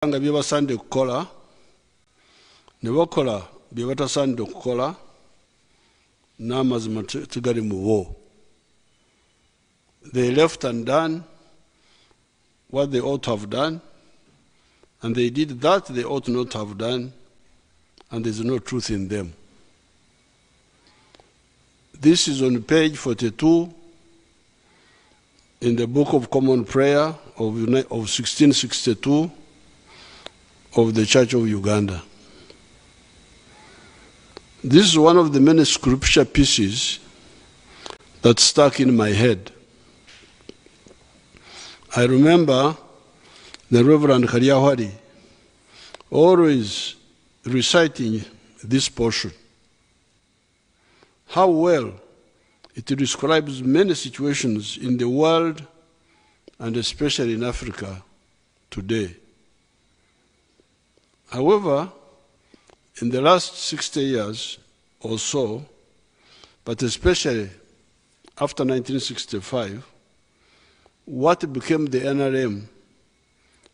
nga bye basaanidde okukola ne bakola bye batasaanidde okukola n'amazima tegali mu bo. They left undone what they ought to have done, and they did that they ought not to have done, and there's no truth in them. This is on page 42 in the Book of Common Prayer of 1662 of the Church of Uganda. This is one of the many scripture pieces that stuck in my head. I remember the Reverend Kariahwari always reciting this portion. How well it describes many situations in the world and especially in Africa today. However, in the last 60 years or so, but especially after 1965, what became the NRM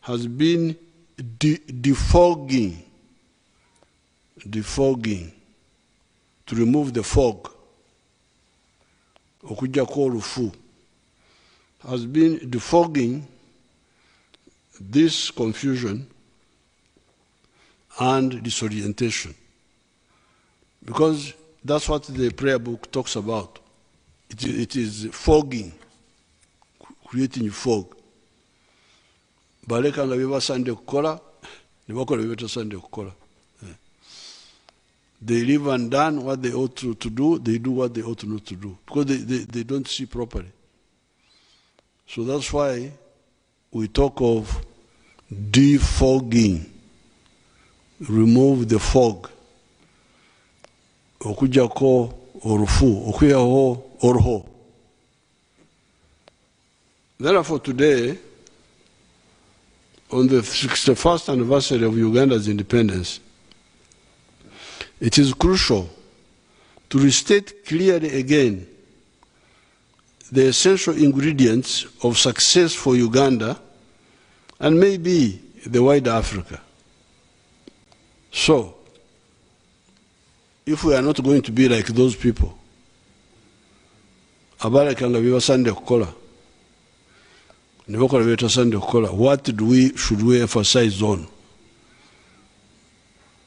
has been defogging, to remove the fog, okujjako olufu, has been defogging this confusion and disorientation. Because that's what the prayer book talks about. It is fogging, creating fog. Baleka nga bye basaanidde kukola, ne bakola bye batasaanidde kukola. They leave undone what they ought to do, they do what they ought not to do, because they don't see properly. So that's why we talk of defogging. Remove the fog. Okujjako olufu, okuyaho oluho. Therefore today, on the 61st anniversary of Uganda's independence, it is crucial to restate clearly again the essential ingredients of success for Uganda and maybe the wider Africa. So, if we are not going to be like those people, abalekanga bye basaanidde kukola, ne bakola bye batasaanidde kukola, what should we emphasize on?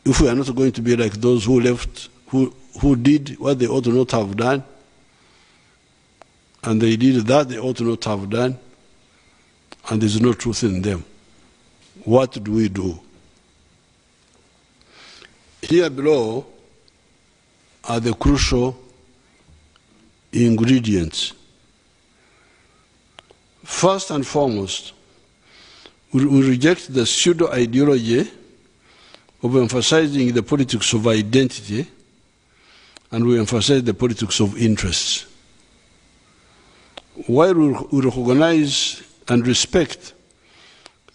If we are not going to be like those who left, who did what they ought not to have done, and they did that they ought not to have done, and there's no truth in them, what do we do? Here below are the crucial ingredients. First and foremost, we reject the pseudo-ideology of emphasizing the politics of identity, and we emphasize the politics of interests. While we recognize and respect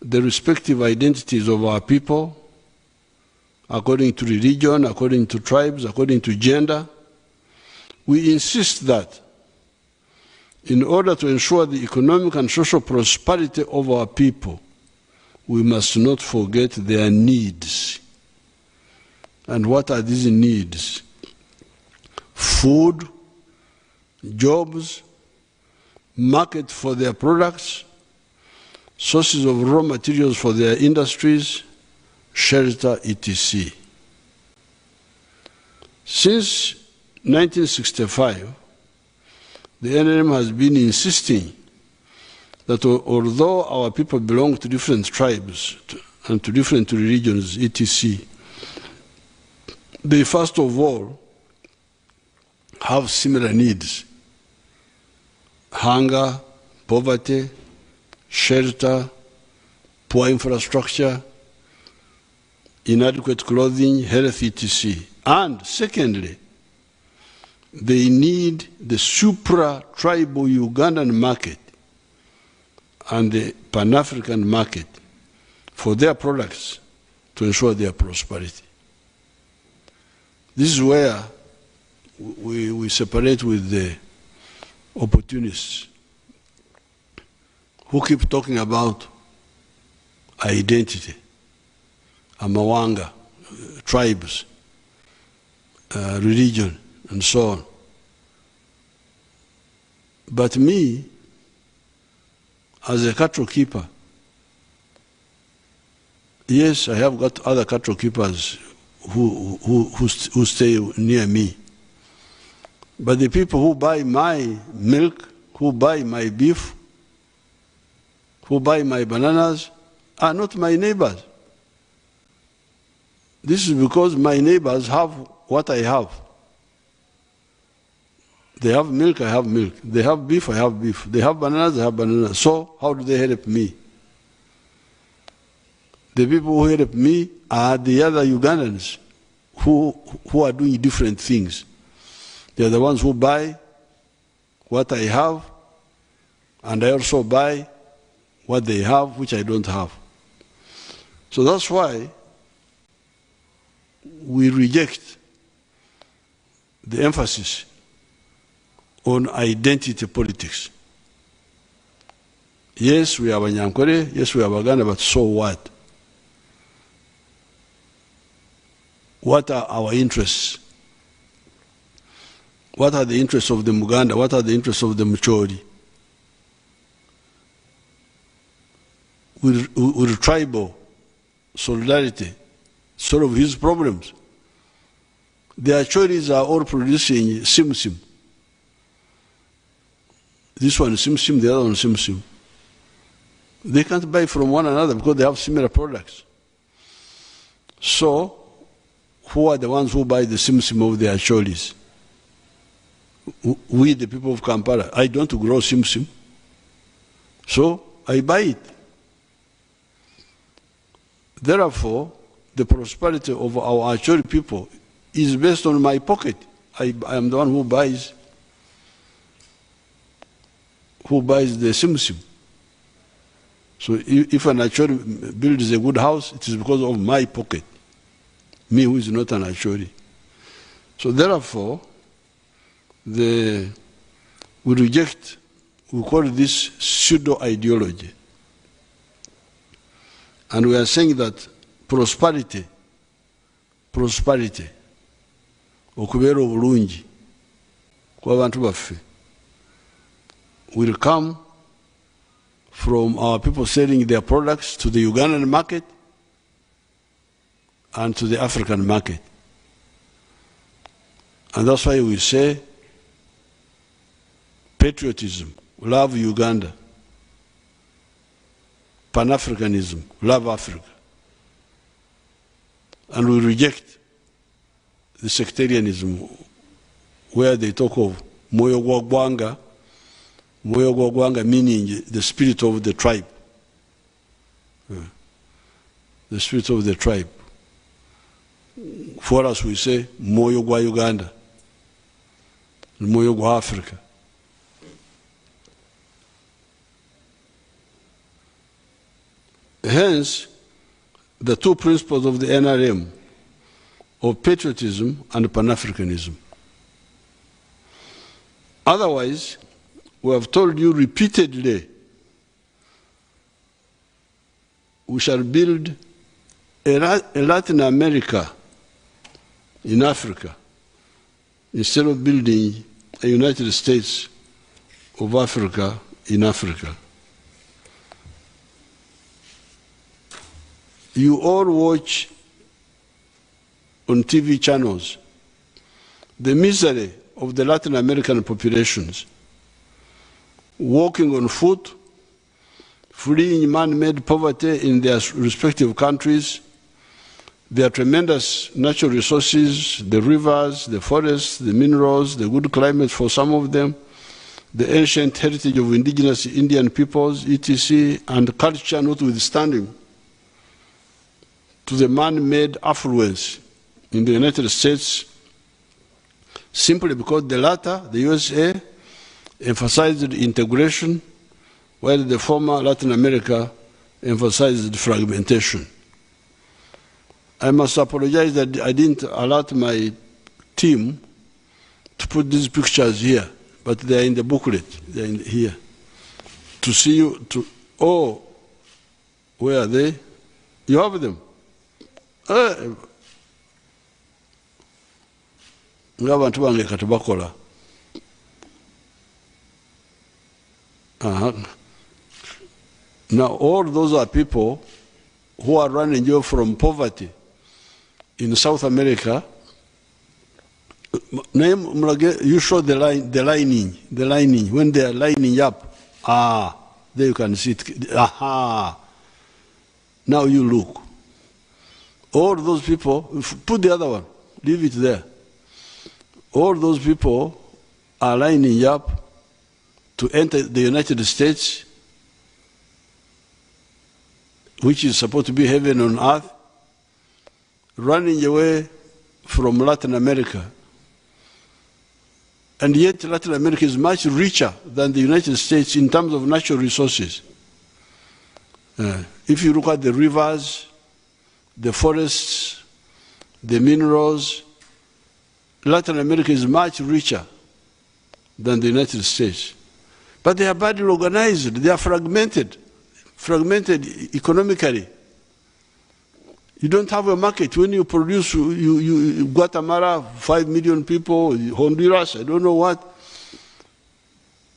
the respective identities of our people, according to religion, according to tribes, according to gender, we insist that in order to ensure the economic and social prosperity of our people, we must not forget their needs. And what are these needs? Food, jobs, market for their products, sources of raw materials for their industries, shelter, etc. Since 1965, the NRM has been insisting that although our people belong to different tribes and to different religions, etc., they first of all have similar needs: hunger, poverty, shelter, poor infrastructure, inadequate clothing, health, etc. And secondly, they need the supra-tribal Ugandan market and the Pan-African market for their products to ensure their prosperity. This is where we separate with the opportunists who keep talking about identity. Amawanga, tribes, religion, and so on. But me, as a cattle keeper, yes, I have got other cattle keepers who stay near me. But the people who buy my milk, who buy my beef, who buy my bananas, are not my neighbors. This is because my neighbors have what I have. They have milk, I have milk. They have beef, I have beef. They have bananas, I have bananas. So how do they help me? The people who help me are the other Ugandans who are doing different things. They are the ones who buy what I have, and I also buy what they have, which I don't have. So that's why we reject the emphasis on identity politics. Yes, we are Banyankore, yes, we are Baganda, but so what? What are our interests? What are the interests of the Muganda? What are the interests of the Mchori? With tribal solidarity solve his problems? The Achoris are all producing simsim. This one is simsim, the other one is simsim. They can't buy from one another because they have similar products. So, who are the ones who buy the simsim of the Achoris? We, the people of Kampala. I don't grow simsim, so I buy it. Therefore, the prosperity of our Acholi people is based on my pocket. I am the one who buys the simsim. So if an Acholi builds a good house, it is because of my pocket. Me who is not an Acholi. So therefore, we reject, we call this pseudo-ideology. And we are saying that prosperity, okubeera obulungi kw'abantu baffe, will come from our people selling their products to the Ugandan market and to the African market. And that's why we say patriotism, love Uganda. Pan-Africanism, love Africa. And we reject the sectarianism where they talk of moyo gwa gwanga meaning the spirit of the tribe. The spirit of the tribe. For us we say moyo gwa Uganda, moyo gwa Africa. Hence, the two principles of the NRM of patriotism and Pan-Africanism. Otherwise, we have told you repeatedly, we shall build a Latin America in Africa instead of building a United States of Africa in Africa. You all watch on TV channels the misery of the Latin American populations, walking on foot, fleeing man-made poverty in their respective countries, their tremendous natural resources, the rivers, the forests, the minerals, the good climate for some of them, the ancient heritage of indigenous Indian peoples, etc., and culture notwithstanding, to the man-made affluence in the United States, simply because the latter, the USA, emphasized integration, while the former Latin America emphasized fragmentation. I must apologize that I didn't alert my team to put these pictures here, but they are in the booklet, they are here. To see you, where are they? You have them. ng'abantu bange kati bakola. Now all those are people who are running you from poverty in South America. You show the lining. When they are lining up, there you can see it. Now you look. All those people, put the other one, leave it there. All those people are lining up to enter the United States, which is supposed to be heaven on earth, running away from Latin America. And yet Latin America is much richer than the United States in terms of natural resources. If you look at the rivers, the forests, the minerals, Latin America is much richer than the United States. But they are badly organized, they are fragmented economically. You don't have a market. When you produce, Guatemala, 5 million people, Honduras, I don't know what,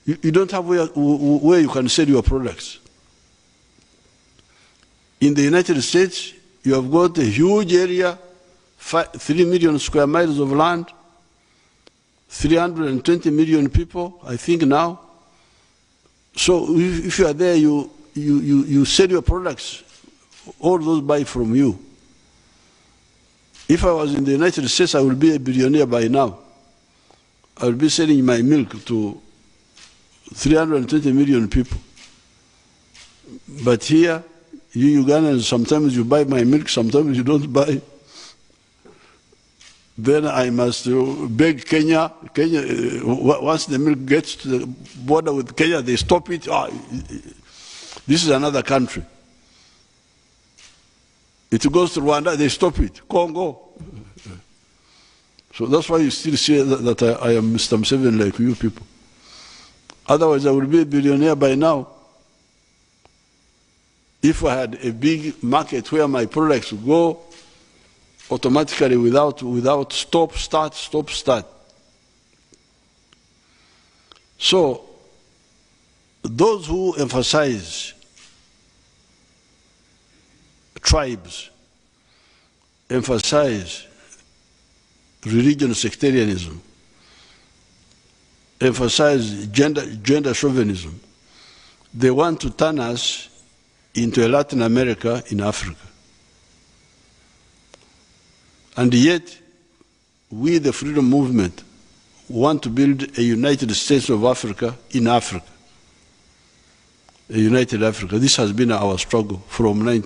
you don't have where you can sell your products. In the United States, you have got a huge area, 3 million square miles of land, 320 million people, I think now. So if you are there, you sell your products, all those buy from you. If I was in the United States, I would be a billionaire by now. I would be selling my milk to 320 million people. But here, you Ugandans, sometimes you buy my milk, sometimes you don't buy. Then I must beg Kenya. Once the milk gets to the border with Kenya, they stop it. This is another country. It goes to Rwanda, they stop it. Congo. So that's why you still see that I am Mr. Museveni like you people. Otherwise, I would be a billionaire by now. If I had a big market where my products would go automatically without stop, start. So, those who emphasize tribes, emphasize religion sectarianism, emphasize gender chauvinism, they want to turn us into a Latin America in Africa. And yet, we, the freedom movement, want to build a United States of Africa in Africa. A united Africa. This has been our struggle from the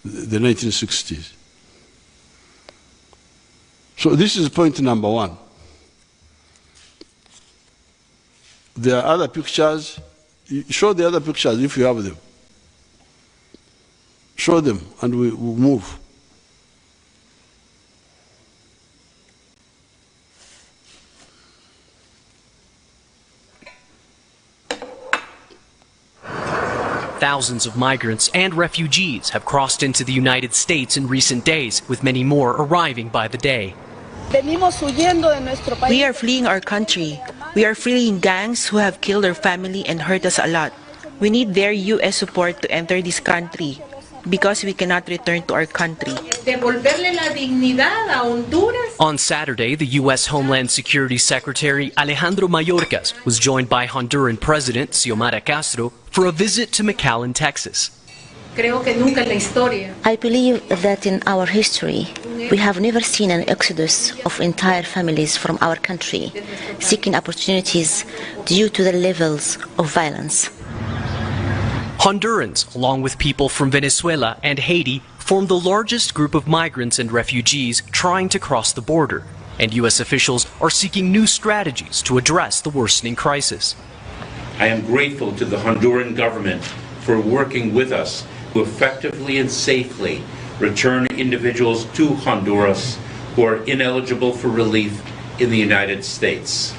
1960s. So this is point number one. There are other pictures. Show the other pictures if you have them. Show them and we will move. Thousands of migrants and refugees have crossed into the United States in recent days, with many more arriving by the day. We are fleeing our country. We are fleeing gangs who have killed our family and hurt us a lot. We need their U.S. support to enter this country because we cannot return to our country. On Saturday, the U.S. Homeland Security Secretary Alejandro Mayorkas was joined by Honduran President Xiomara Castro for a visit to McAllen, Texas. I believe that in our history, we have never seen an exodus of entire families from our country, seeking opportunities due to the levels of violence. Hondurans, along with people from Venezuela and Haiti, form the largest group of migrants and refugees trying to cross the border, and U.S. officials are seeking new strategies to address the worsening crisis. I am grateful to the Honduran government for working with us to effectively and safely return individuals to Honduras who are ineligible for relief in the United States.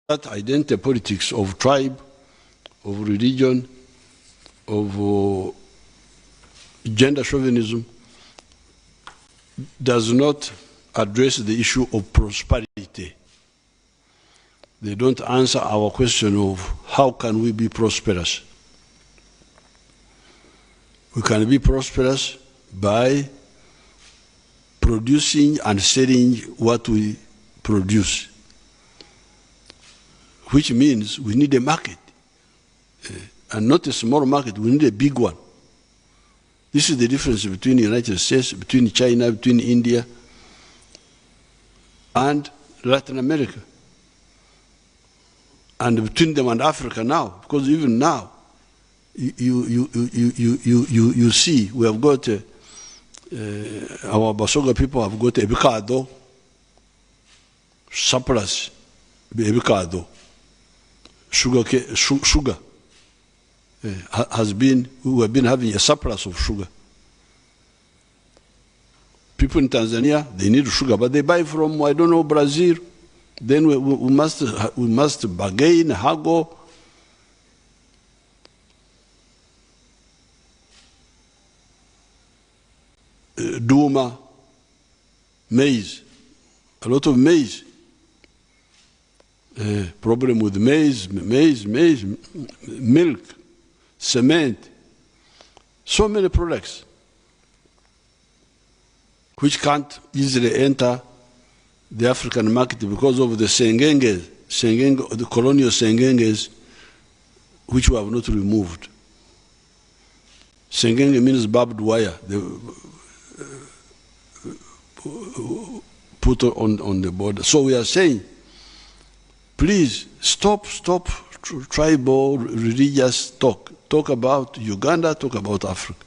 That identity politics of tribe, of religion, of gender chauvinism does not address the issue of prosperity. They don't answer our question of how can we be prosperous. We can be prosperous by producing and selling what we produce, which means we need a market, and not a small market, we need a big one. This is the difference between the United States, between China, between India, and Latin America, and between them and Africa now, because even now, you see, we have got, our Basoga people have got a bicado, surplus, bicado, sugar. We have been having a surplus of sugar. People in Tanzania, they need sugar, but they buy from, I don't know, Brazil. Then we must bargain, haggle. Duma, maize, a lot of maize. Problem with maize, milk, cement, so many products which can't easily enter the African market because of the the colonial sengenges, which we have not removed. Sengenge means barbed wire. Put on the border. So we are saying, please stop tribal religious talk. Talk about Uganda, talk about Africa.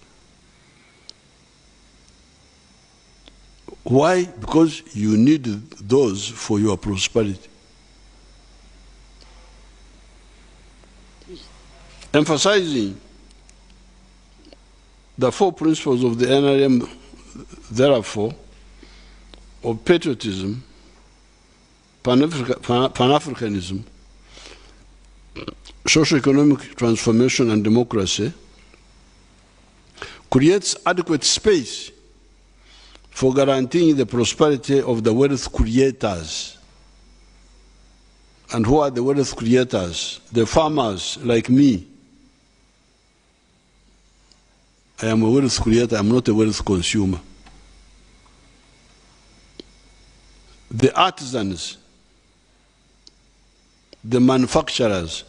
Why? Because you need those for your prosperity. Emphasizing the 4 principles of the NRM, therefore, of patriotism, Pan-Africanism, socio-economic transformation and democracy, creates adequate space for guaranteeing the prosperity of the wealth creators. And who are the wealth creators? The farmers like me. I am a wealth creator, I am not a wealth consumer. The artisans, the manufacturers,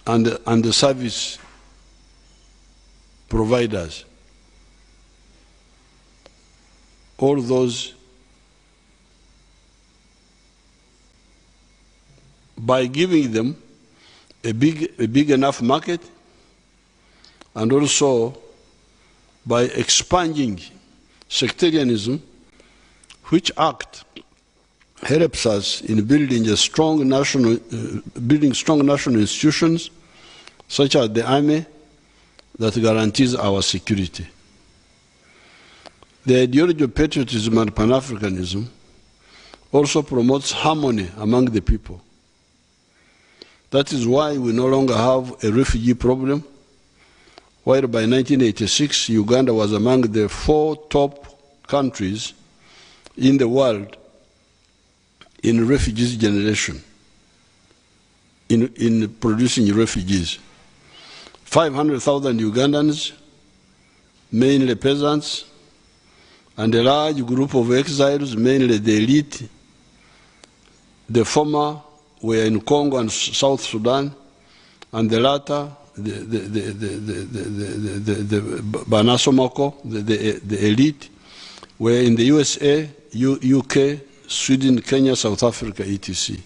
and the service providers. All those, by giving them a big enough market, and also by expanding sectarianism, which act helps us in building strong national institutions, such as the army, that guarantees our security. The ideology of patriotism and Pan-Africanism also promotes harmony among the people. That is why we no longer have a refugee problem, while by 1986, Uganda was among the 4 top countries in the world in refugees generation, in producing refugees. 500,000 Ugandans, mainly peasants, and a large group of exiles, mainly the elite. The former were in Congo and South Sudan, and the latter, the Banasomako, the elite, were in the USA, UK, Sweden, Kenya, South Africa, etc.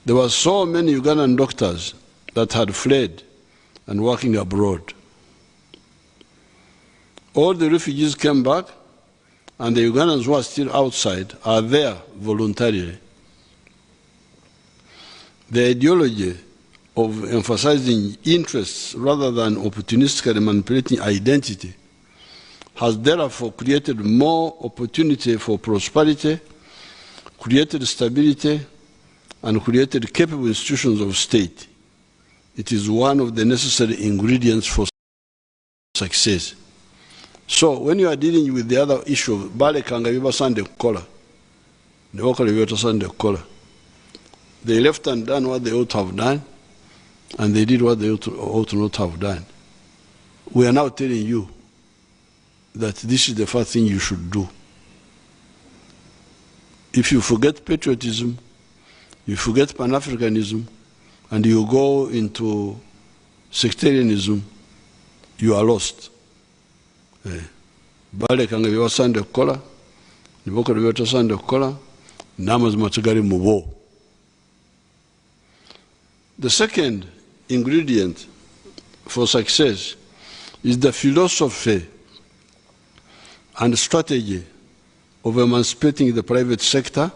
There were so many Ugandan doctors that had fled and working abroad. All the refugees came back, and the Ugandans who are still outside are there voluntarily. The ideology of emphasizing interests rather than opportunistically manipulating identity has therefore created more opportunity for prosperity, created stability, and created capable institutions of state. It is one of the necessary ingredients for success. So when you are dealing with the other issue of balekanga bibasande kukola, they left and done what they ought to have done, and they did what they ought not to have done. We are now telling you that this is the first thing you should do. If you forget patriotism, you forget Pan-Africanism, and you go into sectarianism, you are lost. Balekanga bibasande kukola, niboko bibatasande kukola, namazima tegari mubo. The second ingredient for success is the philosophy and strategy of emancipating the private sector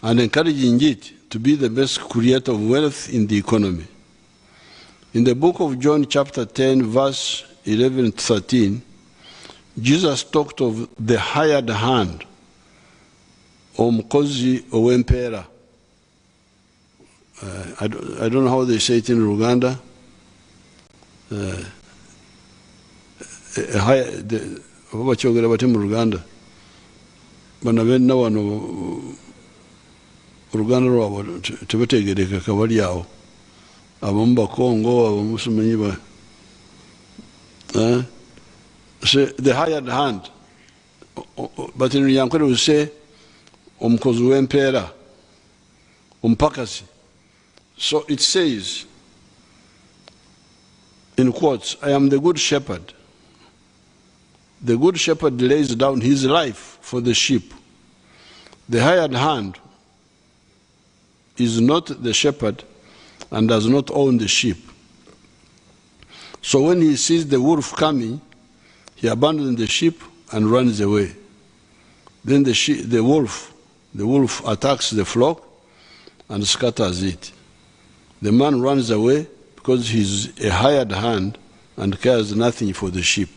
and encouraging it to be the best creator of wealth in the economy. In the book of John chapter 10, verse 11 to 13, Jesus talked of the hired hand, omukozi ow'empeera. I don't know how they say it in Uganda. Bakyogera bati mu Uganda. Bano benna wano Uganda lwabo tebategerekeka bali awo. Abamu Bakongo, abamu simanyi ba. So the hired hand. But in Yankole we say omukozi w'empeera, ompakasi. So it says, in quotes, I am the good shepherd. The good shepherd lays down his life for the sheep. The hired hand is not the shepherd and does not own the sheep. So when he sees the wolf coming, he abandons the sheep and runs away. Then the wolf attacks the flock and scatters it. The man runs away because he's a hired hand and cares nothing for the sheep.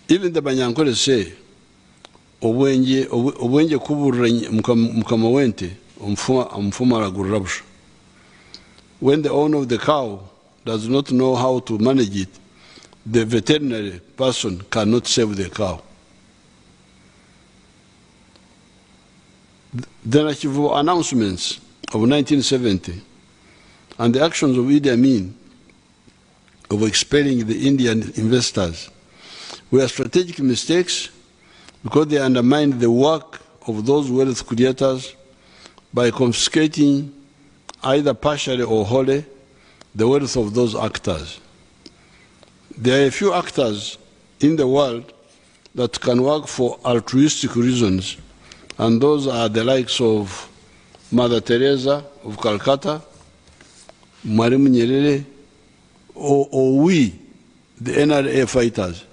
Even the Banyankole say, obwenje kuburra mukama wente omufuma aragurra busha. When the owner of the cow does not know how to manage it, the veterinary person cannot save the cow. The Nachivo announcements of 1970 and the actions of Idi Amin of expelling the Indian investors were strategic mistakes because they undermined the work of those wealth creators by confiscating either partially or wholly the wealth of those actors. There are a few actors in the world that can work for altruistic reasons, and those are the likes of Mother Teresa of Calcutta, Mwalimu Nyerere, or we, the NRA fighters.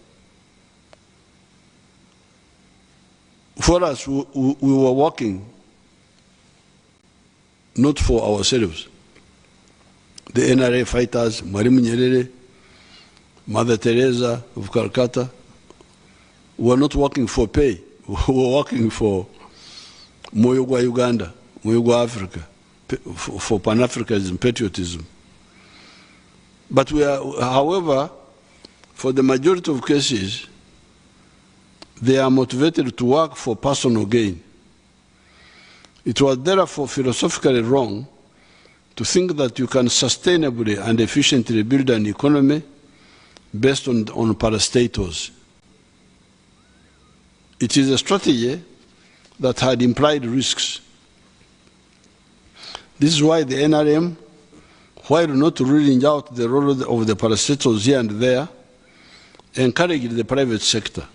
For us, we were working not for ourselves. The NRA fighters, Mwalimu Nyerere, Mother Teresa of Calcutta, were not working for pay. We were working for Moyo Uganda, Moyo Africa, for Pan-Africanism, patriotism. But we are, however, for the majority of cases, they are motivated to work for personal gain. It was therefore philosophically wrong to think that you can sustainably and efficiently build an economy based on parastatals. It is a strategy that had implied risks. This is why the NRM, while not ruling out the role of the parastatals here and there, encouraged the private sector.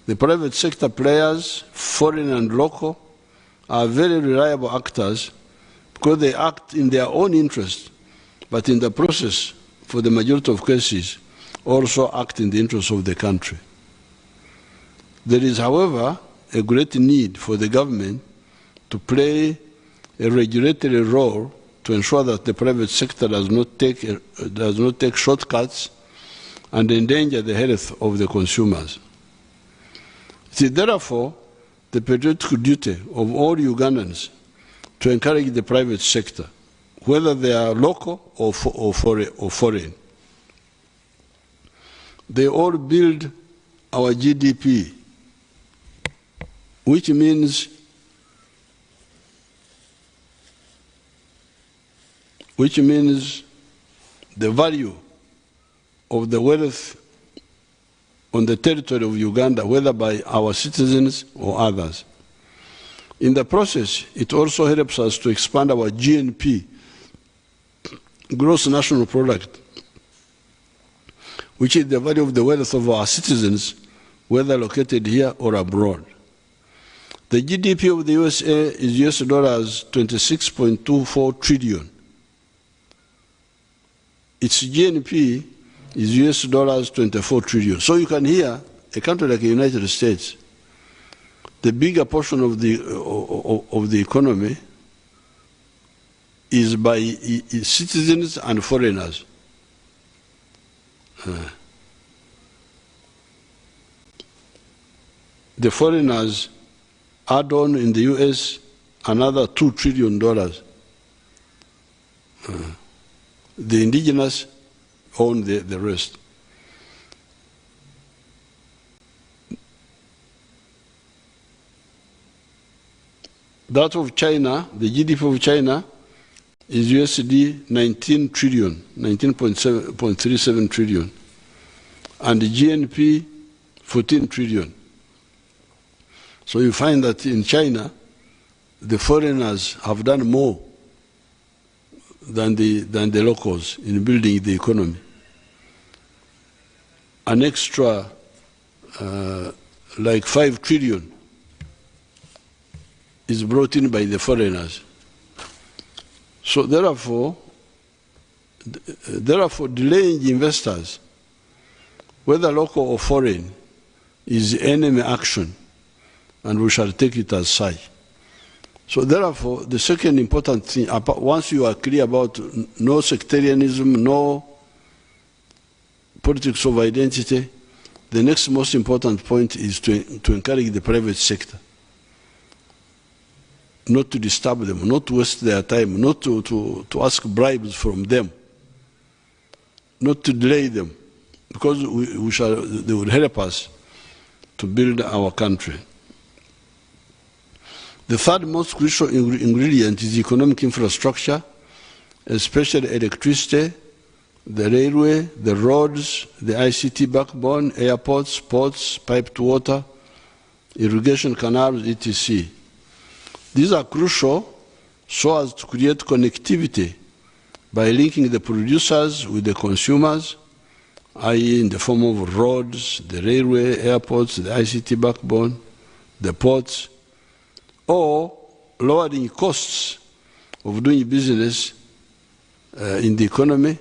The private sector players, foreign and local, are very reliable actors because they act in their own interest, but in the process, for the majority of cases, also act in the interest of the country. There is, however, a great need for the government to play a regulatory role to ensure that the private sector does not take shortcuts and endanger the health of the consumers. It is therefore the patriotic duty of all Ugandans to encourage the private sector, whether they are local or foreign. They all build our GDP, which means the value of the wealth on the territory of Uganda, whether by our citizens or others. In the process, it also helps us to expand our GNP, gross national product, which is the value of the wealth of our citizens, whether located here or abroad. The GDP of the USA is US dollars 26.24 trillion. Its GNP is US dollars 24 trillion. So you can hear a country like the United States, the bigger portion of the economy is by citizens and foreigners. The foreigners add on in the US another $2 trillion. The indigenous own the rest. That of China, the GDP of China is USD 19 trillion, 19.37 trillion, and the GNP 14 trillion. So you find that in China, the foreigners have done more than the locals in building the economy. An extra like 5 trillion is brought in by the foreigners. So therefore delaying investors, whether local or foreign, is enemy action, and we shall take it as such. So therefore, the second important thing, once you are clear about no sectarianism, no politics of identity, the next most important point is to encourage the private sector, not to disturb them, not to waste their time, not to ask bribes from them, not to delay them, because they will help us to build our country. The third most crucial ingredient is economic infrastructure, especially electricity, the railway, the roads, the ICT backbone, airports, ports, piped water, irrigation canals, etc. These are crucial so as to create connectivity by linking the producers with the consumers, i.e. in the form of roads, the railway, airports, the ICT backbone, the ports, or lowering costs of doing business in the economy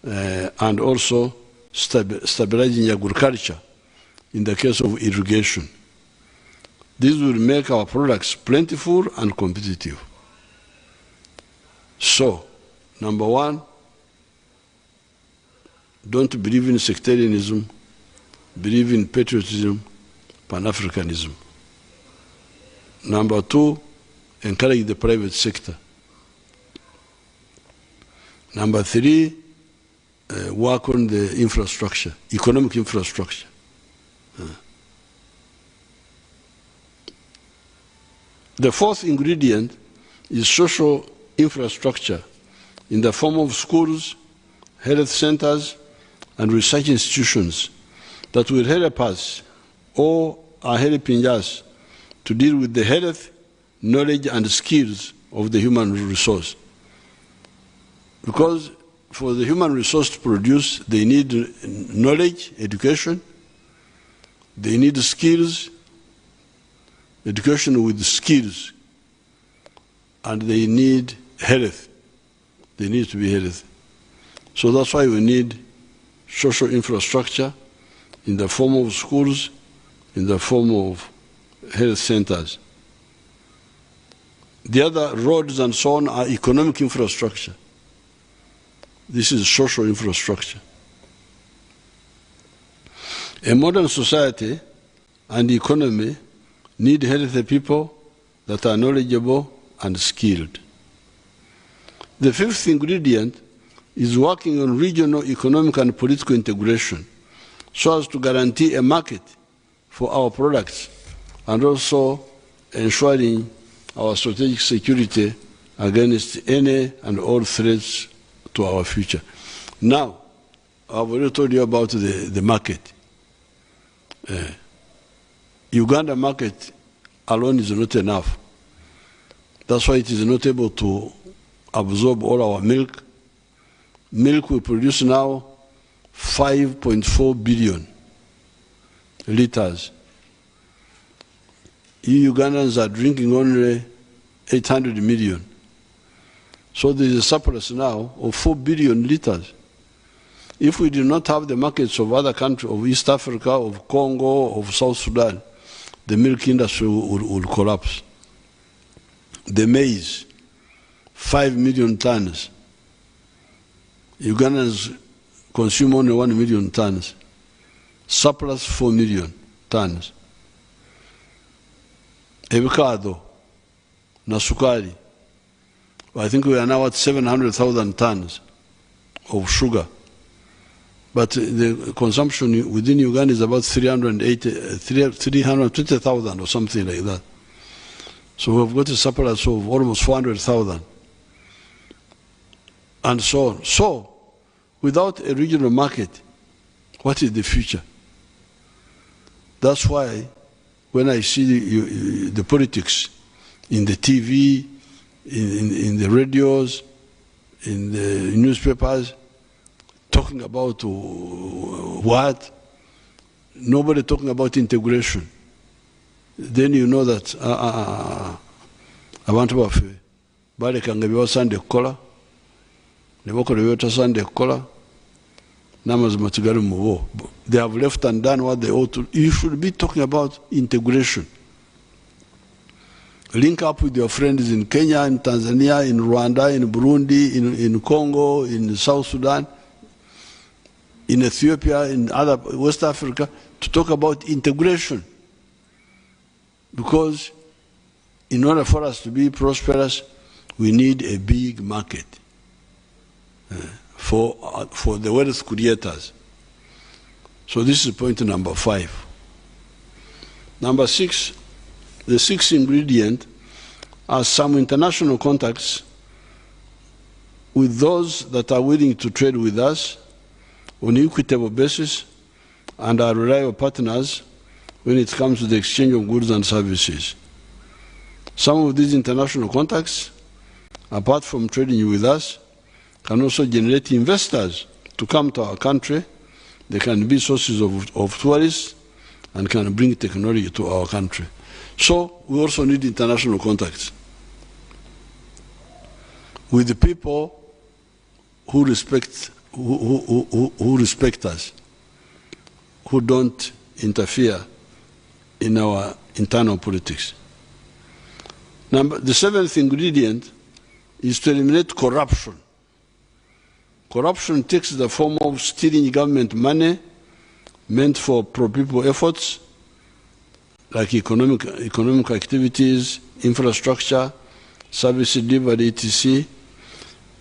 and also stabilizing agriculture in the case of irrigation. This will make our products plentiful and competitive. So, number one, don't believe in sectarianism, believe in patriotism, Pan-Africanism. Number two, encourage the private sector. Number three, work on the infrastructure, economic infrastructure. The fourth ingredient is social infrastructure in the form of schools, health centers, and research institutions that will help us or are helping us to deal with the health, knowledge, and skills of the human resource. Because for the human resource to produce, they need knowledge, education, they need skills, education with skills, and they need health. They need to be healthy. So that's why we need social infrastructure in the form of schools, in the form of health centers. The other roads and so on are economic infrastructure. This is social infrastructure. A modern society and economy need healthy people that are knowledgeable and skilled. The fifth ingredient is working on regional economic and political integration so as to guarantee a market for our products and also ensuring our strategic security against any and all threats to our future. Now, I've already told you about the market. Uganda market alone is not enough. That's why it is not able to absorb all our milk. Milk we produce now 5.4 billion liters. You Ugandans are drinking only 800 million. So there is a surplus now of 4 billion liters. If we do not have the markets of other countries, of East Africa, of Congo, of South Sudan, the milk industry will collapse. The maize, 5 million tons. Ugandans consume only 1 million tons. Surplus 4 million tons. Avocado, Nasukari. I think we are now at 700,000 tons of sugar. But the consumption within Uganda is about 320,000 or something like that. So we've got a surplus of almost 400,000. And so on. So, without a regional market, what is the future? That's why when I see the politics in the TV, in the radios, in the newspapers, talking about what? Nobody talking about integration. Then you know that abantu baffe balekanga byebasande kukola ne bakola byebatasande kukola n'amazima tigali mu bo. They have left and done what they ought to. You should be talking about integration. Link up with your friends in Kenya, in Tanzania, in Rwanda, in Burundi, in Congo, in South Sudan, in Ethiopia, in other West Africa, to talk about integration. Because in order for us to be prosperous, we need a big market for the wealth creators. So this is point number 5. Number 6, the sixth ingredient are some international contacts with those that are willing to trade with us on an equitable basis and are reliable partners when it comes to the exchange of goods and services. Some of these international contacts, apart from trading with us, can also generate investors to come to our country. They can be sources of tourists and can bring technology to our country. So we also need international contacts with the people who respect us, who don't interfere in our internal politics. The 7th ingredient is to eliminate corruption. Corruption takes the form of stealing government money meant for pro-people efforts like economic activities, infrastructure, service delivery, etc.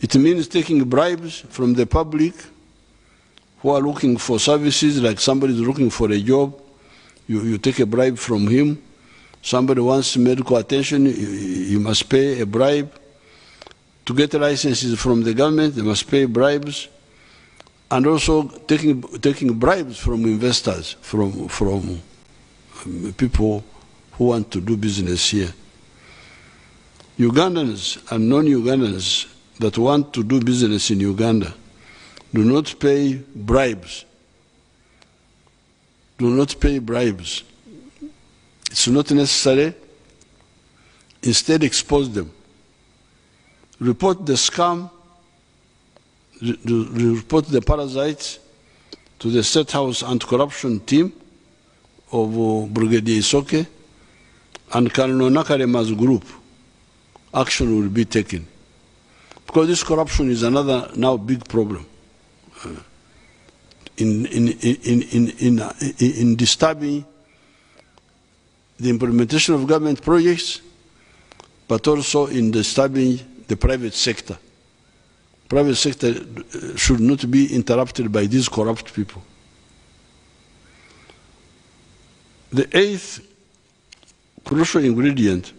It means taking bribes from the public who are looking for services, like somebody is looking for a job, you take a bribe from him. Somebody wants medical attention, you must pay a bribe. To get licenses from the government, they must pay bribes. And also taking bribes from investors, from people who want to do business here. Ugandans and non-Ugandans that want to do business in Uganda do not pay bribes. Do not pay bribes. It's not necessary. Instead, expose them. Report the scam, report the parasites to the State House Anti-Corruption team of Brigadier Isoke and Colonel Nakarema's group. Action will be taken. Because this corruption is another now big problem in disturbing the implementation of government projects, but also in disturbing the private sector. Private sector should not be interrupted by these corrupt people. The eighth crucial ingredient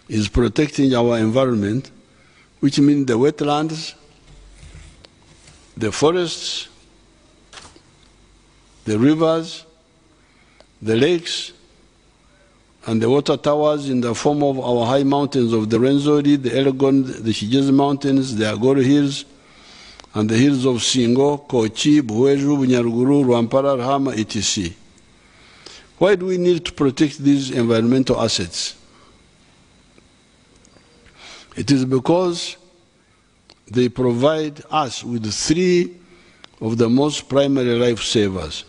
is protecting our environment, which means the wetlands, the forests, the rivers, the lakes, and the water towers in the form of our high mountains of the Rwenzori, the Elgon, the Kigezi Mountains, the Agoro Hills, and the hills of Singo, Kochi, Buweju, Bunyaruguru, Rwampara, Rahama, etc. Why do we need to protect these environmental assets? It is because they provide us with three of the most primary lifesavers.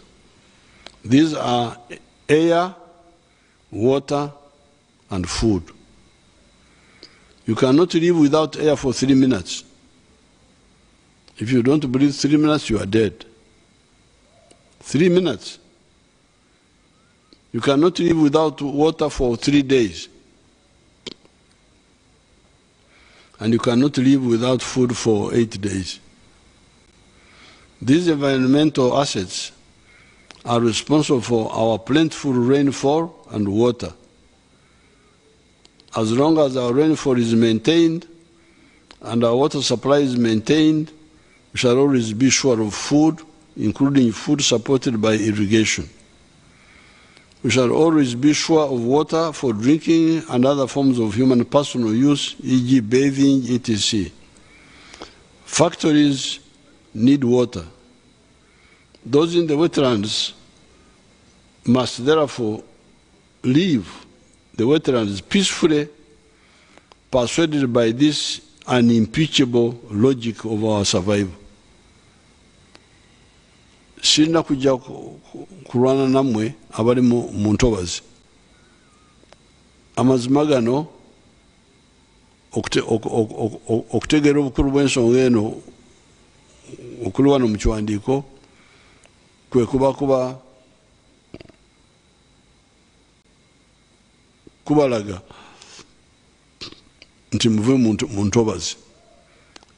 These are air, water, and food. You cannot live without air for 3 minutes. If you don't breathe 3 minutes, you are dead. 3 minutes. You cannot live without water for 3 days. And you cannot live without food for 8 days. These environmental assets are responsible for our plentiful rainfall and water. As long as our rainfall is maintained and our water supply is maintained, we shall always be sure of food, including food supported by irrigation. We shall always be sure of water for drinking and other forms of human personal use, e.g. bathing, etc. Factories need water. Those in the wetlands must therefore leave the wetlands peacefully, persuaded by this unimpeachable logic of our survival. Sirina kujja kulwana namwe abali mu ntobazi. Amazima gano okutegeera obukulu bw'ensonga eno okuli wano mu kiwandiiko kwe kubalaga nti muve mu ntobazi.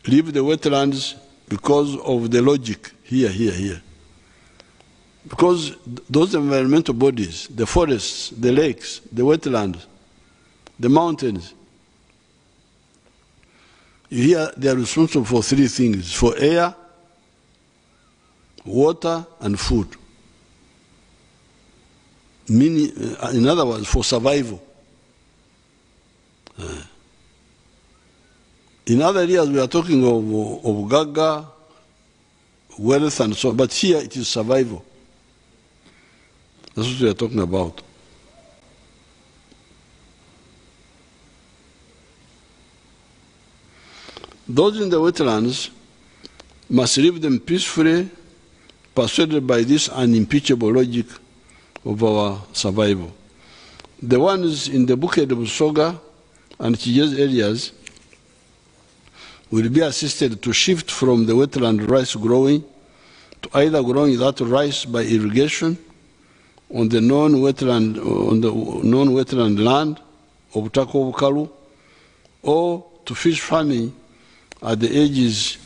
Leave the wetlands because of the logic here. Because those environmental bodies, the forests, the lakes, the wetlands, the mountains, here they are responsible for three things: for air, water, and food. Meaning, in other words, for survival. In other areas, we are talking of gaga, wealth, and so on, but here it is survival. That's what we are talking about. Those in the wetlands must leave them peacefully, persuaded by this unimpeachable logic of our survival. The ones in the Buked of Busoga and Kigezi areas will be assisted to shift from the wetland rice growing to either growing that rice by irrigation on the non-wetland land of Butaka Obukalu, or to fish farming at the edges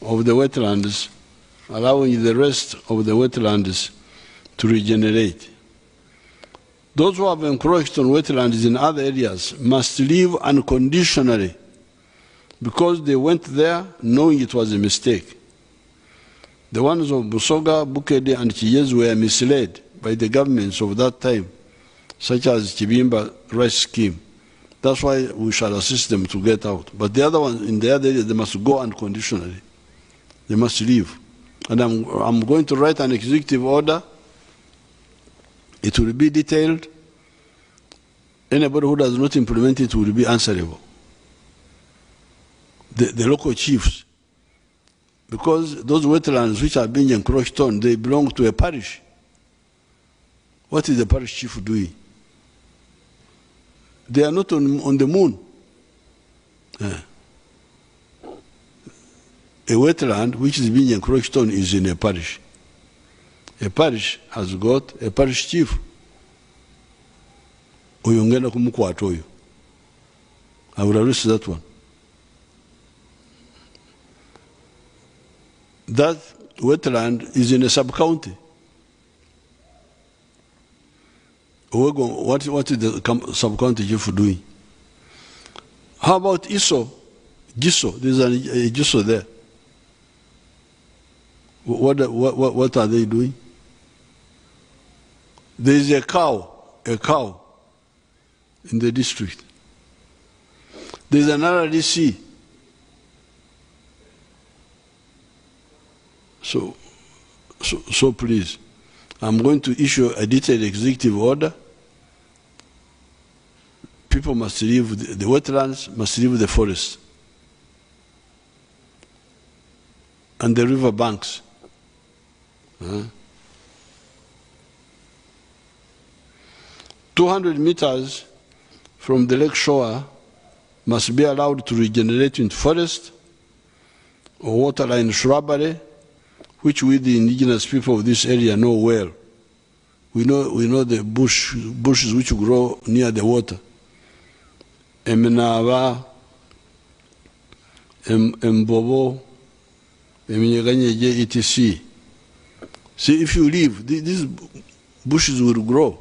of the wetlands, allowing the rest of the wetlands to regenerate. Those who have encroached on wetlands in other areas must leave unconditionally because they went there knowing it was a mistake. The ones of Busoga, Bukede, and Kigezi were misled by the governments of that time, such as Chibimba rice scheme. That's why we shall assist them to get out. But the other ones, in the other areas, they must go unconditionally. They must leave. And I'm going to write an executive order. It will be detailed. Anybody who does not implement it will be answerable. The local chiefs. Because those wetlands which are being encroached on, they belong to a parish. What is the parish chief doing? They are not on the moon. A wetland which is being encroached on is in a parish. A parish has got a parish chief. oyo ngenda kumukwata oyo. I will arrest that one. That wetland is in a sub-county. What is the sub-county chief doing? How about Giso? There's a Giso there. What are they doing? There is a cow in the district. There is another DC. So please, I'm going to issue a detailed executive order. People must leave the wetlands, must leave the forest and the river banks. 200 meters from the lake shore must be allowed to regenerate into forest or waterline shrubbery, which we, the indigenous people of this area, know well. We know the bushes which grow near the water. Eminava, Mbobo, Eminyeganyeje, etc. See, if you leave, these bushes will grow.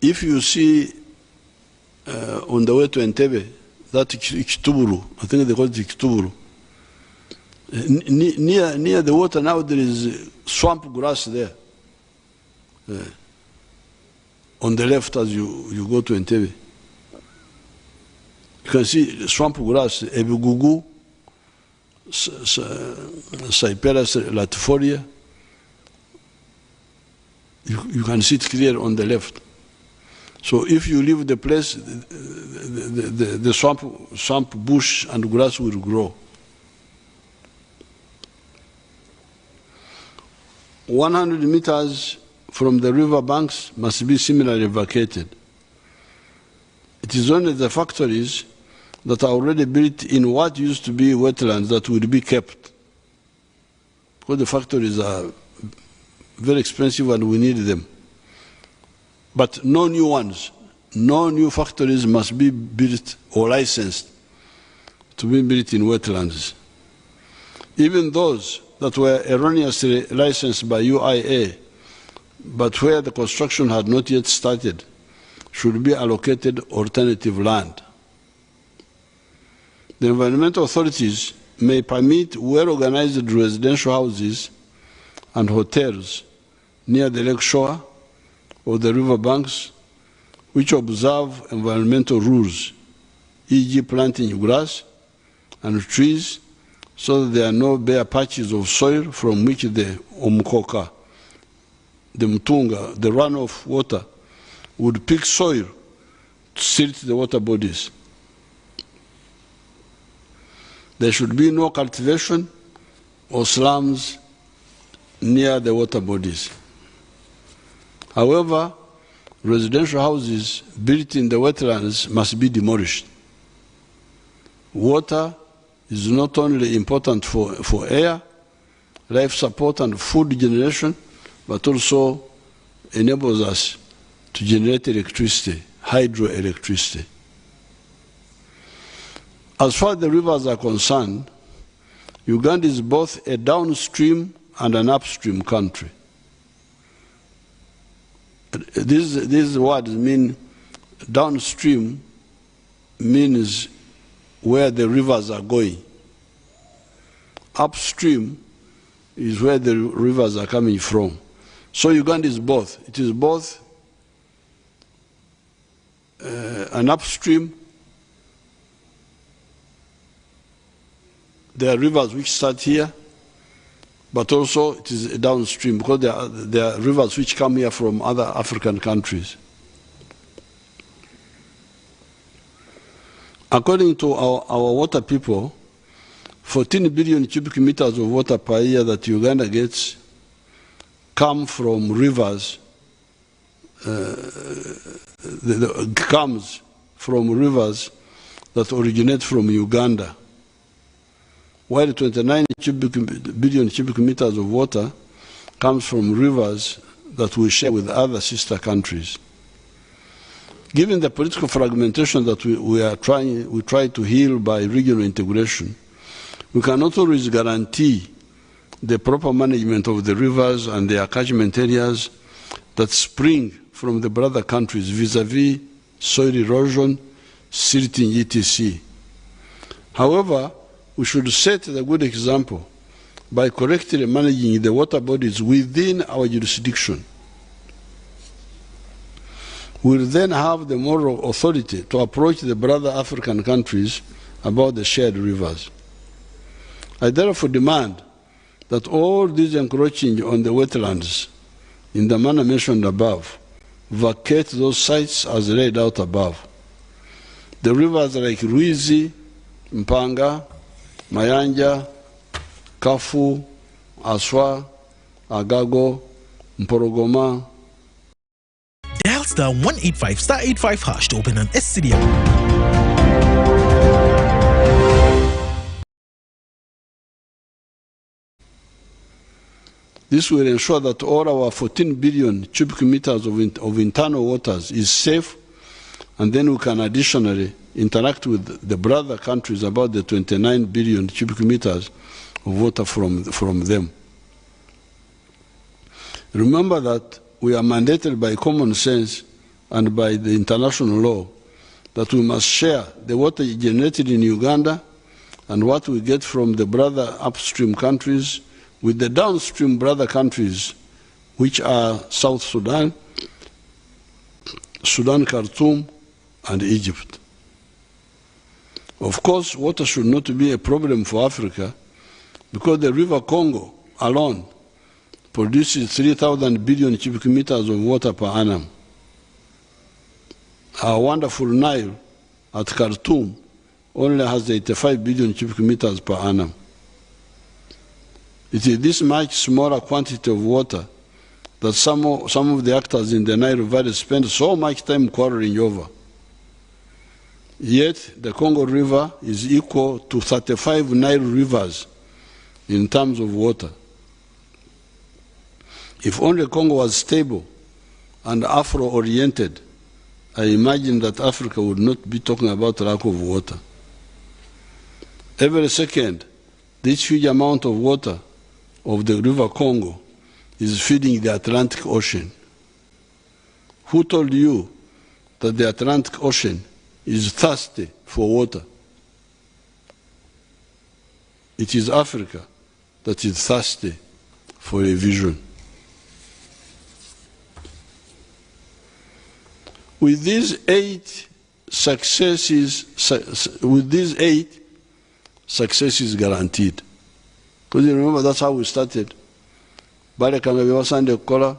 If you see on the way to Entebbe, that Kituburu, I think they call it Kituburu, near the water now there is swamp grass there. On the left as you go to Entebbe. You can see swamp grass, Ebigugu, Cyperus latifolia. You can see it clear on the left. So if you leave the place, the swamp bush and grass will grow. 100 meters from the river banks must be similarly vacated. It is only the factories that are already built in what used to be wetlands that will be kept. Because the factories are very expensive and we need them. But no new ones, no new factories must be built or licensed to be built in wetlands. Even those that were erroneously licensed by UIA, but where the construction had not yet started, should be allocated alternative land. The environmental authorities may permit well-organized residential houses and hotels near the lake shore or the river banks which observe environmental rules, e.g. planting grass and trees so that there are no bare patches of soil from which the Omkoka, the Mtunga, the runoff water, would pick soil to silt the water bodies. There should be no cultivation or slums near the water bodies. However, residential houses built in the wetlands must be demolished. Water is not only important for air, life support and food generation, but also enables us to generate electricity, hydroelectricity. As far as the rivers are concerned, Uganda is both a downstream and an upstream country. These words mean downstream means where the rivers are going. Upstream is where the rivers are coming from. So Uganda is both. It is both an upstream. There are rivers which start here, but also it is downstream because there are rivers which come here from other African countries. According to our water people, 14 billion cubic meters of water per year that Uganda gets come from rivers, comes from rivers that originate from Uganda, while 29 billion cubic meters of water comes from rivers that we share with other sister countries. Given the political fragmentation that we try to heal by regional integration, we cannot always guarantee the proper management of the rivers and their catchment areas that spring from the brother countries vis-à-vis soil erosion, silting, etc. However, we should set the good example by correctly managing the water bodies within our jurisdiction. We will then have the moral authority to approach the brother African countries about the shared rivers. I therefore demand that all these encroaching on the wetlands in the manner mentioned above vacate those sites as laid out above. The rivers like Ruizi, Mpanga, Mayanja, Kafu, Aswa, Agago, Mporogoma. Dial star 185 star 85 hash to open an STD. This will ensure that all our 14 billion cubic meters of internal waters is safe, and then we can additionally interact with the brother countries about the 29 billion cubic meters of water from them. Remember that we are mandated by common sense and by the international law that we must share the water generated in Uganda and what we get from the brother upstream countries with the downstream brother countries, which are South Sudan, Sudan, Khartoum, and Egypt. Of course, water should not be a problem for Africa because the river Congo alone produces 3,000 billion cubic meters of water per annum. Our wonderful Nile at Khartoum only has 85 billion cubic meters per annum. It is this much smaller quantity of water that some of the actors in the Nile Valley spend so much time quarreling over. Yet the Congo River is equal to 35 Nile rivers in terms of water. If only Congo was stable and Afro-oriented, I imagine that Africa would not be talking about lack of water. Every second, this huge amount of water of the river Congo is feeding the Atlantic Ocean. Who told you that the Atlantic Ocean is thirsty for water? It is Africa that is thirsty for a vision. With these eight successes guaranteed. Because you remember that's how we started. Bale kanga biwa sande kukola,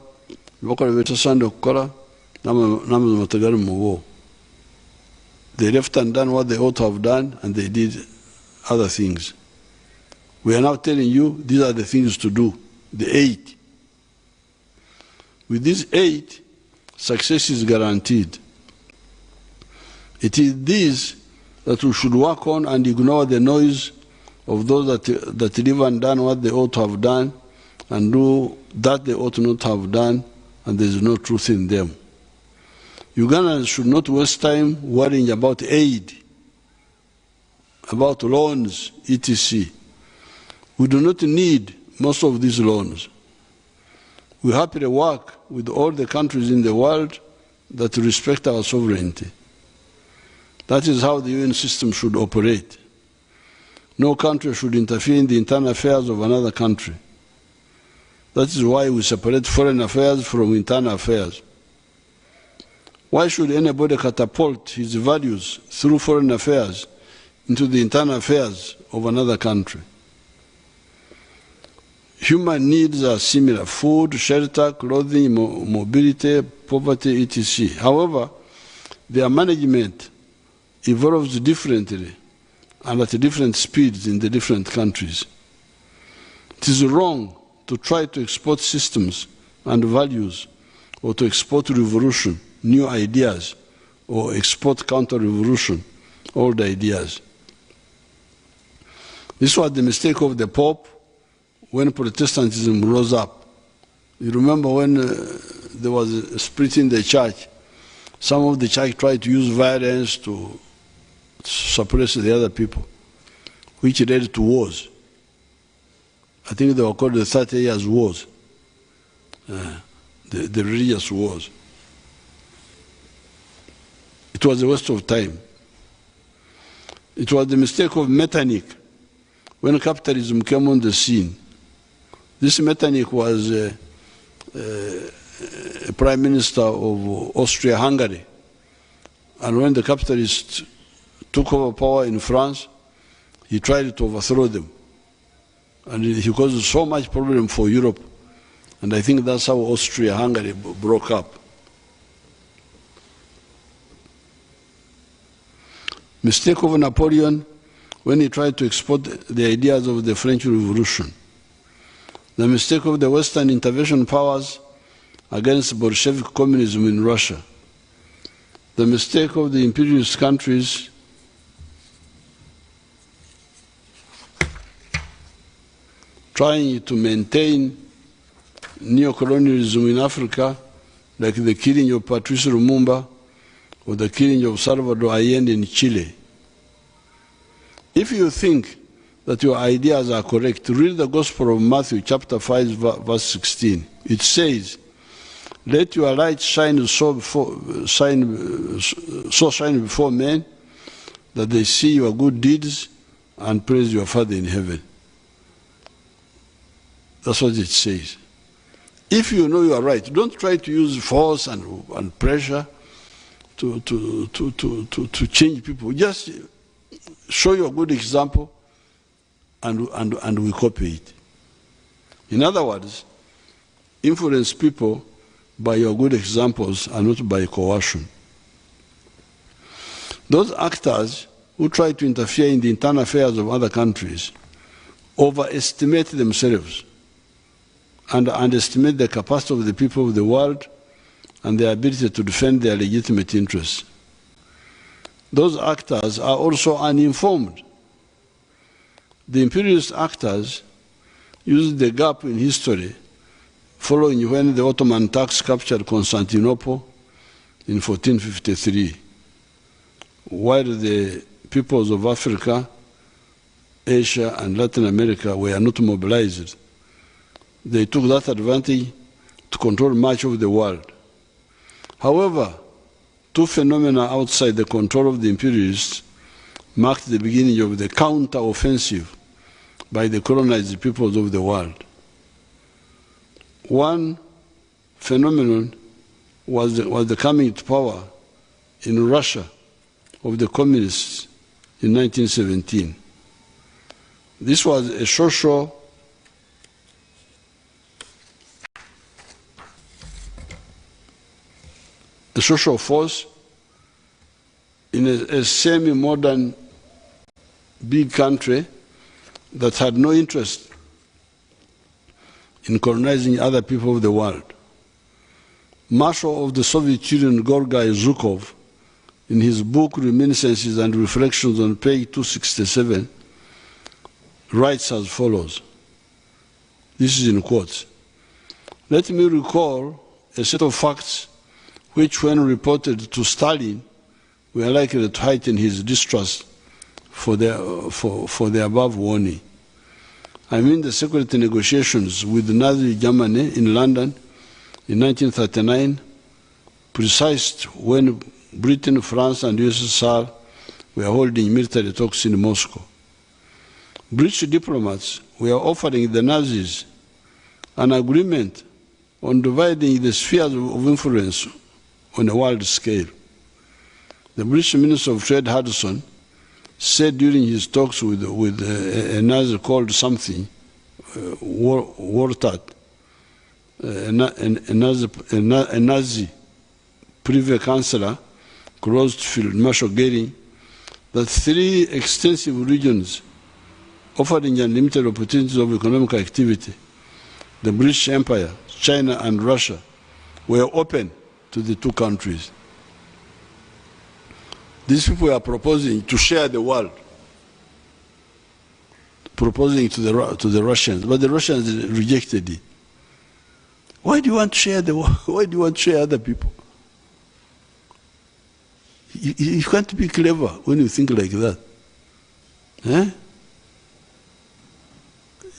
biwakola bita sande kukola, namu matagari muwo. They left undone what they ought to have done, and they did other things. We are now telling you these are the things to do, the 8. With these 8, success is guaranteed. It is this that we should work on and ignore the noise of those that live undone what they ought to have done and do that they ought not have done, and there is no truth in them. Ugandans should not waste time worrying about aid, about loans, etc. We do not need most of these loans. We happily work with all the countries in the world that respect our sovereignty. That is how the UN system should operate. No country should interfere in the internal affairs of another country. That is why we separate foreign affairs from internal affairs. Why should anybody catapult his values through foreign affairs into the internal affairs of another country? Human needs are similar: food, shelter, clothing, mobility, poverty, etc. However, their management evolves differently and at different speeds in the different countries. It is wrong to try to export systems and values, or to export revolution, new ideas, or export counter-revolution, old ideas. This was the mistake of the Pope when Protestantism rose up. You remember when there was a split in the church, Some of the church tried to use violence to suppress the other people, which led to wars. I think they were called the 30 Years' Wars, the religious wars. It was a waste of time. It was the mistake of Metternich when capitalism came on the scene. This Metternich was a prime minister of Austria-Hungary. And when the capitalists took over power in France, he tried to overthrow them. And he caused so much problem for Europe. And I think that's how Austria-Hungary broke up. Mistake of Napoleon when he tried to export the ideas of the French Revolution. The mistake of the Western intervention powers against Bolshevik communism in Russia. The mistake of the imperialist countries trying to maintain neo-colonialism in Africa, like the killing of Patrice Lumumba or the killing of Salvador Allende in Chile. If you think that your ideas are correct, read the Gospel of Matthew chapter 5 verse 16. It says, "Let your light shine so shine before men that they see your good deeds and praise your Father in heaven." That's what it says. If you know you are right, don't try to use force and pressure to change people. Just show your good example and we copy it. In other words, influence people by your good examples and not by coercion. Those actors who try to interfere in the internal affairs of other countries overestimate themselves and underestimate the capacity of the people of the world and their ability to defend their legitimate interests. Those actors are also uninformed. The imperialist actors used the gap in history following when the Ottoman Turks captured Constantinople in 1453, while the peoples of Africa, Asia, and Latin America were not mobilized. They took that advantage to control much of the world. However, two phenomena outside the control of the imperialists marked the beginning of the counter-offensive by the colonized peoples of the world. One phenomenon was the coming to power in Russia of the communists in 1917. This was a social force in a semi-modern big country that had no interest in colonizing other people of the world. Marshal of the Soviet Union Gorgy Zhukov, in his book Reminiscences and Reflections on page 267, writes as follows. This is in quotes. "Let me recall a set of facts which, when reported to Stalin, were likely to heighten his distrust for the above warning. I mean the secret negotiations with Nazi Germany in London in 1939, precisely when Britain, France, and USSR were holding military talks in Moscow. British diplomats were offering the Nazis an agreement on dividing the spheres of influence on a world scale. The British Minister of Trade, Hudson, said during his talks with a Nazi called something, Wartat, a Nazi Privy Councillor, close to Field Marshal Goering, that three extensive regions offering unlimited opportunities of economic activity, the British Empire, China, and Russia, were open to the two countries. These people are proposing to share the world, proposing to the Russians, but the Russians rejected it. Why do you want to share the world? Why do you want to share other people? You can't be clever when you think like that. Eh?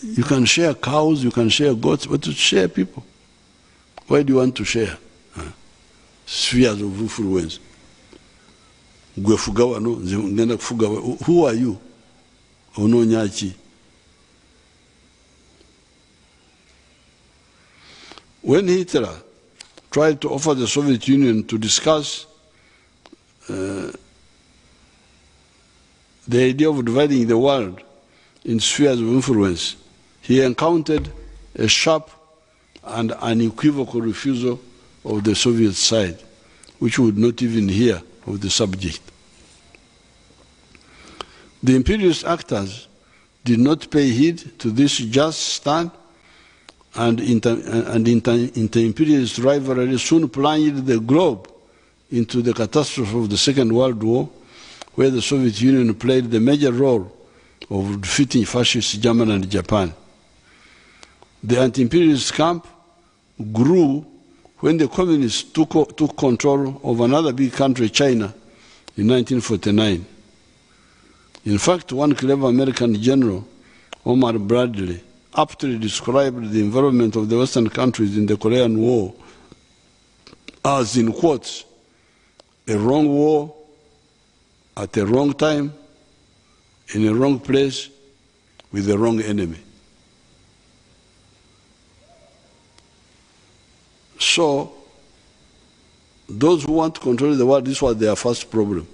You can share cows, you can share goats, but to share people. Why do you want to share? Spheres of influence. Who are you? Ononyachi. When Hitler tried to offer the Soviet Union to discuss the idea of dividing the world in spheres of influence, he encountered a sharp and unequivocal refusal of the Soviet side, which would not even hear of the subject. The imperialist actors did not pay heed to this just stand, and inter-imperialist rivalry soon plunged the globe into the catastrophe of the Second World War, where the Soviet Union played the major role of defeating fascist Germany and Japan. The anti-imperialist camp grew when the communists took control of another big country, China, in 1949. In fact, one clever American general, Omar Bradley, aptly described the environment of the Western countries in the Korean War as, in quotes, a wrong war at a wrong time, in a wrong place, with the wrong enemy. So, those who want to control the world, this was their first problem.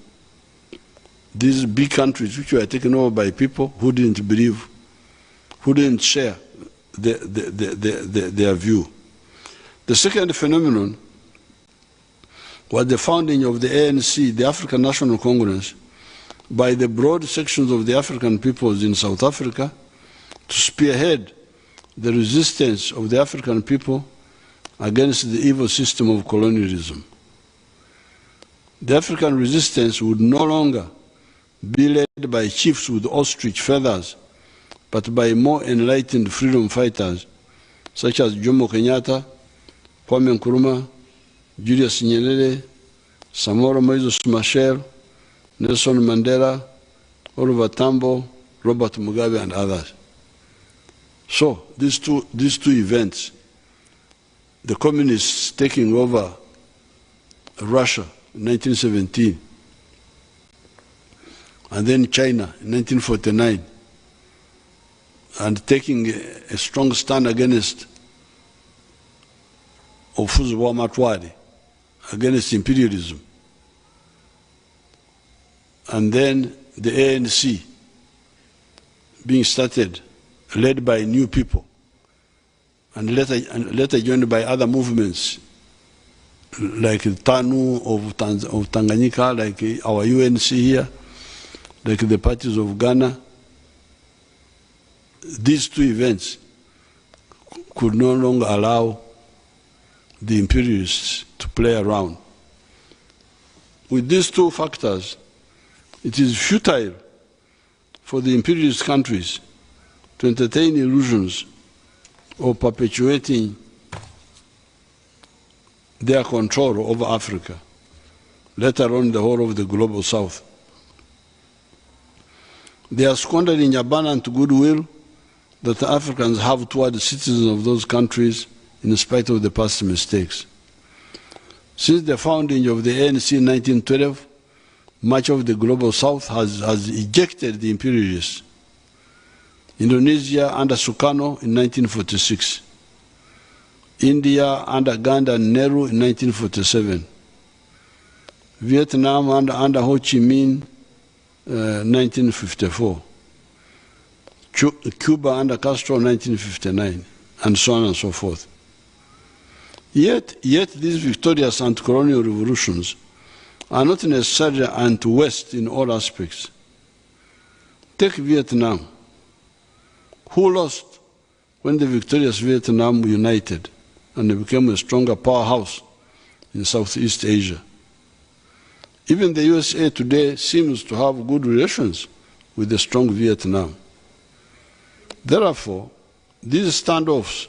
These big countries which were taken over by people who didn't believe, who didn't share their view. The second phenomenon was the founding of the ANC, the African National Congress, by the broad sections of the African peoples in South Africa to spearhead the resistance of the African people against the evil system of colonialism. The African resistance would no longer be led by chiefs with ostrich feathers, but by more enlightened freedom fighters such as Jomo Kenyatta, Kwame Nkrumah, Julius Nyerere, Samora Moses Machel, Nelson Mandela, Oliver Tambo, Robert Mugabe, and others. So these two events, the communists taking over Russia in 1917, and then China in 1949, and taking a strong stand against Ofuzo Matwari, against imperialism. And then the ANC being started, led by new people, and later joined by other movements, like TANU of Tanganyika, like our UNC here, like the parties of Ghana. These two events could no longer allow the imperialists to play around. With these two factors, it is futile for the imperialist countries to entertain illusions of perpetuating their control over Africa, let alone the whole of the global South. They are squandering abundant goodwill that the Africans have toward the citizens of those countries in spite of the past mistakes. Since the founding of the ANC in 1912, much of the global South has ejected the imperialists. Indonesia under Sukarno in 1946. India under Gandhi and Nehru in 1947. Vietnam under Ho Chi Minh 1954. Cuba under Castro 1959, and so on and so forth. Yet these victorious anti-colonial revolutions are not necessarily anti-West in all aspects. Take Vietnam. Who lost when the victorious Vietnam united and became a stronger powerhouse in Southeast Asia? Even the USA today seems to have good relations with the strong Vietnam. Therefore, these standoffs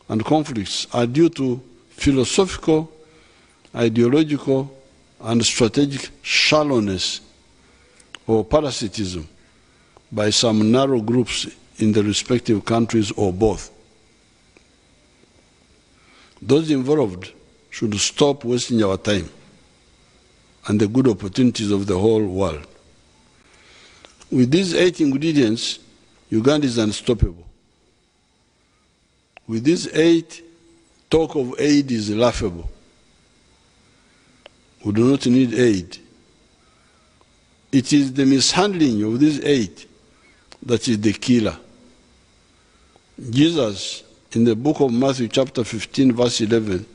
and conflicts are due to philosophical, ideological, and strategic shallowness or parasitism by some narrow groups in the respective countries or both. Those involved should stop wasting our time and the good opportunities of the whole world. With these 8 ingredients, Uganda is unstoppable. With these 8, talk of aid is laughable. We do not need aid. It is the mishandling of these 8 that is the killer. Jesus, in the book of Matthew chapter 15, verse 11,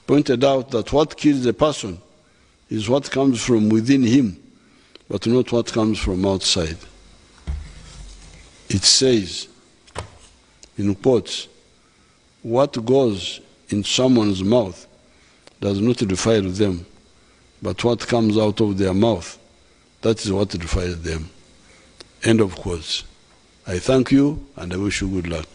pointed out that what kills a person is what comes from within him, but not what comes from outside. It says, in quotes, what goes in someone's mouth does not defile them, but what comes out of their mouth, that is what defiles them. End of quotes. I thank you and I wish you good luck.